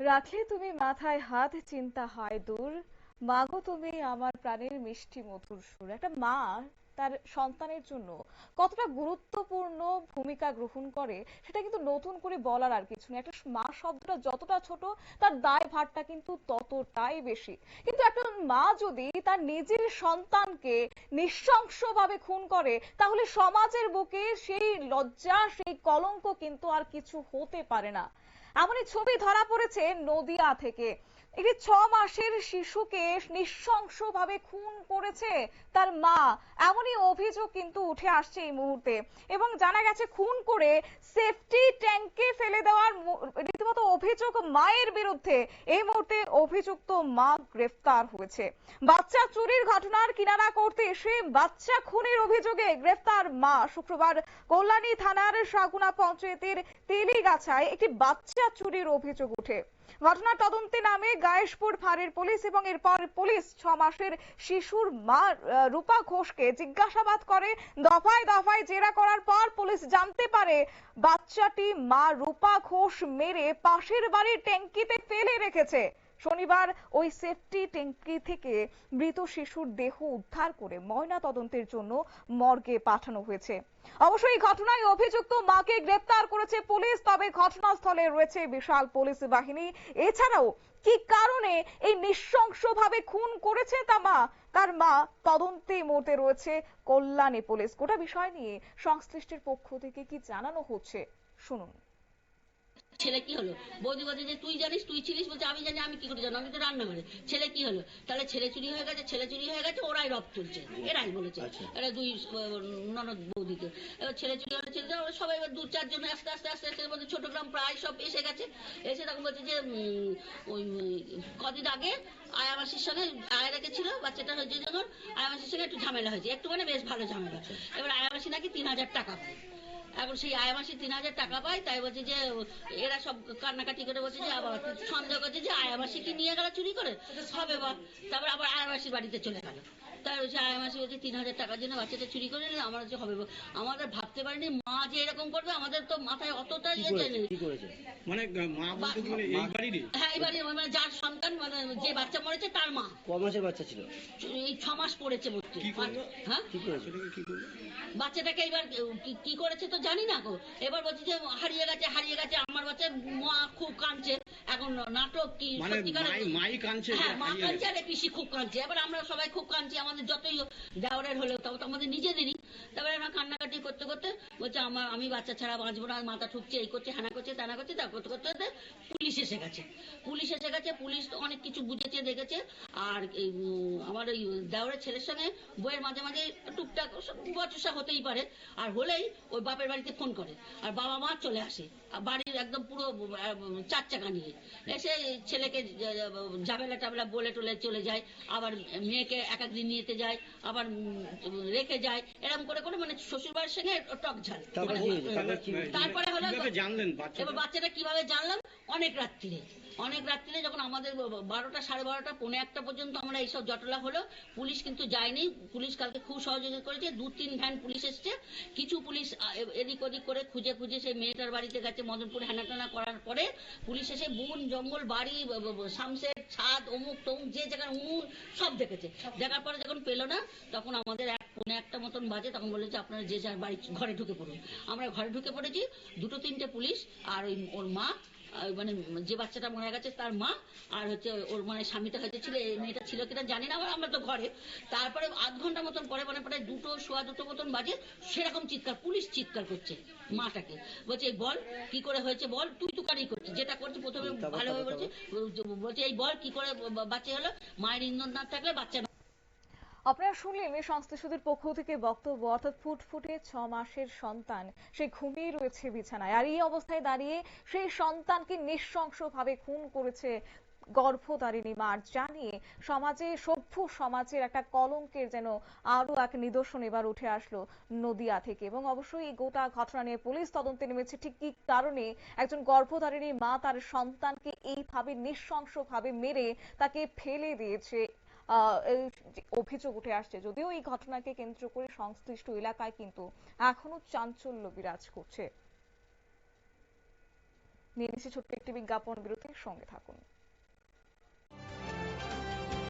রাখলে তুমি মাথায় হাত চিন্তা হয় দূর। মাগো তুমি আমার প্রাণের মিষ্টি মধুর সুর। একটা মা তার সন্তানের জন্য কতটা গুরুত্বপূর্ণ ভূমিকা গ্রহণ করে সেটা কিন্তু নতুন করে বলার আর কিছু নেই। একটা মা শব্দটা যতটা ছোট, তার দায় ভারটা কিন্তু ততটাই বেশি। কিন্তু একটা মা যদি তার নিজের সন্তানকে নৃশংসভাবে খুন করে, তাহলে সমাজের বুকে সেই লজ্জা, সেই কলঙ্ক কিন্তু আর কিছু হতে পারে না। এমনই ছবি ধরা পড়েছে নদিয়া থেকে। একটি 6 মাসের শিশুকে নৃশংসভাবে খুন করেছে তার মা, এমনই অভিযোগ কিন্তু উঠে আসছে এই মুহূর্তে। এবং জানা গেছে খুন করে সেফটি ট্যাঙ্কে ফেলে দেওয়ার রীতিমতো অভিযোগ মায়ের বিরুদ্ধে। এই মুহূর্তে অভিযুক্ত মা গ্রেফতার হয়েছে। বাচ্চা চুরির ঘটনার কিনারা করতে এসে বাচ্চা খুনের অভিযোগে গ্রেফতার মা। শুক্রবার কল্যাণী থানার সাগুনা পঞ্চায়েতের তেলিগাছায় একটি বাচ্চা চুরির অভিযোগ ওঠে। ঘটনা তদন্তে নামে গায়েশপুর ফাঁড়ির পুলিশ এবং এরপর পুলিশ 6 মাসের শিশুর মা রূপা ঘোষকে জিজ্ঞাসাবাদ করে। দফায় দফায় জেরা করার পর পুলিশ জানতে পারে বাচ্চাটি মা রূপা ঘোষ মেরে পাশের বাড়ির ট্যাঙ্কিতে ফেলে রেখেছে। শনিবার ওই সেফটি ট্যাঙ্কি থেকে মৃত শিশুর দেহ উদ্ধার করে ময়না তদন্তের জন্য মর্গে পাঠানো হয়েছে। অবশ্যই ঘটনায় অভিযুক্ত মাকে গ্রেফতার করেছে পুলিশ, তবে ঘটনাস্থলে রয়েছে বিশাল পুলিশ বাহিনী। এছাড়াও কি কারণে এই নৃশংসভাবে খুন করেছে তার মা তদন্তে মুহূর্তে রয়েছে কল্যাণী পুলিশ। গোটা বিষয় নিয়ে সংশ্লিষ্টের পক্ষ থেকে কি জানানো হচ্ছে শুনুন। ছেলে কি হলো? বৌদি বলছে যে তুই জানিস, তুই ছিলিস। বলছে আমি জানি, আমি কি করে জানো, আমি তো রান্না করে। ছেলে কি হলো? তাহলে ছেলে চুরি হয়ে গেছে, ছেলে চুরি হয়ে গেছে, ওরাই রব তুলছে, এরাই বলেছে। এরা দুই ননদ বৌদিকে। এবার ছেলে চুরি হয়েছে, সবাই এবার 2-4 জন আস্তে আস্তে আস্তে আস্তে বলছে ছোট গ্রাম প্রায় সব এসে গেছে। এসে তখন বলছে যে ওই কদিন আগে আয়া মাসির সঙ্গে আয়া রেখেছিল, বাচ্চাটা হয়েছে যখন আয়া মাসির সঙ্গে একটু ঝামেলা হয়েছে, একটু মানে বেশ ভালো ঝামেলা। এবার আয়া মাসি নাকি 3000 টাকা পায়। এখন সেই আয়া মাসি 3000 টাকা পায়, তাই বলছে যে এরা সব কান্নাকাটি করে বলছে যে আবার সন্দেহ করছে যে আয়া মাসি কি নিয়ে গেল চুরি করে হবে বা। তারপর আবার আয়া মাসির বাড়িতে চলে গেল। তাই হচ্ছে আয়া মাসি বলছে 3000 টাকার জন্য বাচ্চাটা চুরি করে নিলে আমার হচ্ছে হবে। আমাদের ভাবতে পারিনি মা যে এরকম করবে, আমাদের তো মাথায় অতটা ইয়ে যায়নি। মানে মা বলতে কি মানে এই বাড়িরই? হ্যাঁ, এই বাড়ির মানে যার সন্তান, মানে যে বাচ্চা মরেছে তার মা। ক মাসের বাচ্চা ছিল? এই 6 মাস পড়েছে বলছে। হ্যাঁ, কি করেছে? বাচ্চাটাকে এবার কি করেছে তো জানি না গো। এবার বলছে যে হারিয়ে গেছে, হারিয়ে গেছে। আমার বাচ্চা মা খুব কাঁদছে। এখন নাটক কি মানে সত্যিকারের? মাই কাঁদছে? হ্যাঁ, মা কাঁদছে আর পিসি খুব কাঁদছে। এবার আমরা সবাই খুব কাঁদছি, আমাদের যতই দেওরের হলেও তাও তো আমাদের নিজেদেরই। তারপরে আমরা কান্নাকাটি করতে করতে বলছে আমি বাচ্চা ছাড়া বাঁচবো না, মাথা ঠুকছে, এই করছে, হানা করছে, টানা করছে। তা করতে করতে করতে পুলিশ এসে গেছে। পুলিশ এসে গেছে, পুলিশ তো অনেক কিছু বুঝেছে, দেখেছে। আর এই আমার ওই দেওরের ছেলের সঙ্গে বইয়ের মাঝে মাঝে টুকটাক বচসা হতেই পারে। আর হলেই ওই বাপের বাড়িতে ফোন করে, আর বাবা মা চলে আসে বাড়ির একদম পুরো 4 চাকা নিয়ে এসে ছেলেকে ঝামেলা টামেলা বলে টলে চলে যায়। আবার মেয়েকে এক একদিন নিতে যায়, আবার রেখে যায়, এরকম করে করে মানে শ্বশুরবাড়ির সঙ্গে টক ঝাল। তারপরে হলো এবার বাচ্চাটা কিভাবে জানলাম, অনেক রাত্রিরে যখন আমাদের 12টা, সাড়ে 12টা, পৌনে 1টা পর্যন্ত আমরা এইসব জটলা হলো। পুলিশ কিন্তু যায়নি। পুলিশ কালকে খুব সহযোগিতা করেছে, 2-3 ভ্যান পুলিশ এসছে। কিছু পুলিশ এদিক ওদিক করে খুঁজে খুঁজে সেই মেয়েটার বাড়িতে গেছে, মদনপুর হানাটানা করার পরে পুলিশ এসে বন জঙ্গল বাড়ি সামসেট ছাদ অমুক তমুক যে জায়গায় উনুন সব দেখেছে। দেখার পরে যখন পেলো না, তখন আমাদের পৌনে 1টা মতন বাজে। তখন বলেছে আপনারা যে যার বাড়ি ঘরে ঢুকে পড়ুন। আমরা ঘরে ঢুকে পড়েছি, 2-3টে পুলিশ আর ওর মা, মানে যে বাচ্চাটা মারা গেছে তার মা, আর হচ্ছে ওর মানে স্বামীটা হয়তো ছিল, এই মেয়েটা ছিল কিনা জানি না, আমরা তো ঘরে। তারপরে আধ ঘন্টা মতন পরে মানে প্রায় 2টো, সোয়া 2টো মতন বাজে, সেরকম চিৎকার, পুলিশ চিৎকার করছে মাটাকে, বলছে এই বল কি করে হয়েছে বল। তুই তুকারি করছে, যেটা করছে প্রথমে ভালোভাবে বলছে, বলছে এই বল কি করে বাচ্চা হলো। মায়ের ইন্ধন না থাকলে বাচ্চা। আপনারা শুনলেন সংশ্লিষ্টদের পক্ষ থেকে বক্তব্য, অর্থাৎ ফুটফুটে 6 মাসের সন্তান সে ঘুমিয়ে রয়েছে বিছানায়, আর এই অবস্থায় দাঁড়িয়ে সেই সন্তানকে নৃশংসভাবে খুন করেছে গর্ভধারিণী মা। জানিয়ে সমাজে, সভ্য সমাজের একটা কলঙ্কের যেন আরো এক নিদর্শন এবার উঠে আসলো নদিয়া থেকে। এবং অবশ্যই এই গোটা ঘটনা নিয়ে পুলিশ তদন্তে নেমেছে, ঠিক কি কারণে একজন গর্ভধারিণী মা তার সন্তানকে এইভাবে নৃশংসভাবে মেরে তাকে ফেলে দিয়েছে, অভিযোগ উঠে আসছে। যদিও এই ঘটনাকে কেন্দ্র করে সংশ্লিষ্ট এলাকায় কিন্তু এখনো চাঞ্চল্য বিরাজ করছে। নিয়ে নিচ্ছি ছোট্ট একটি বিজ্ঞাপন বিরতির সঙ্গে থাকুন।